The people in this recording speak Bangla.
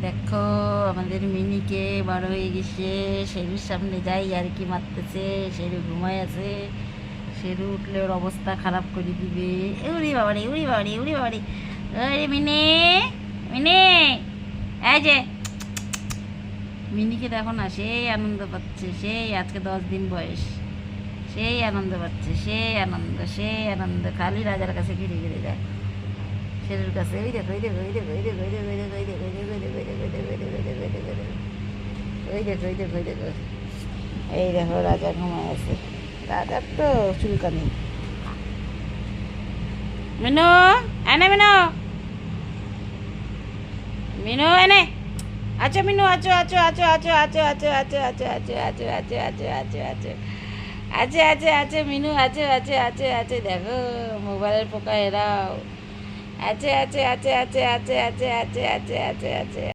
দেখো আমাদের মিনিকে বড় হয়ে গেছে। শেরুর সামনে যাই আর কি মারতেছে, শেরু ঘুমায় আছে। শেরু উঠলে ওর অবস্থা খারাপ করে দিবে। উড়ি বাবারে, উড়ি বাবারে, উড়ি বাবারে। ওরে মিনি, মিনি, এই যে মিনিকে দেখো না, সেই আনন্দ পাচ্ছে, সেই আজকে 10 দিন বয়স, সেই আনন্দ পাচ্ছে, সেই আনন্দ, সেই আনন্দ, খালি রাজার কাছে ফিরে ফিরে যায় শেরুর কাছে। ওই দেখো, ওই দেখো, ওই দেখো, ওই দেখো, ওই দেখো, ওই দেখো, ওই দেখো, ওই দেখো, ওই দেখো, ওই দেখো, ওই দেখো, ওই দেখো, ওই দেখো, ওই দেখো, ওই দেখো, ওই দেখো, ওই দেখো। এই দেখো রাজা ঘুমায় আছে, রাজার তো চুলকানি। মিনু, এনে মিনু, মিনু এনে। আচ্ছা মিনু, আছো আছো আছো আছো আছো আছো আছো আছো আছো আছো আছো আছো আছো আছো আছে আছে আছে মিনু, আছে আছে আছে আছে। দেখো মোবাইলের পোকা এরাও। আছে আছে আছে আছে আছে আছে আছে আছে আছে আছে।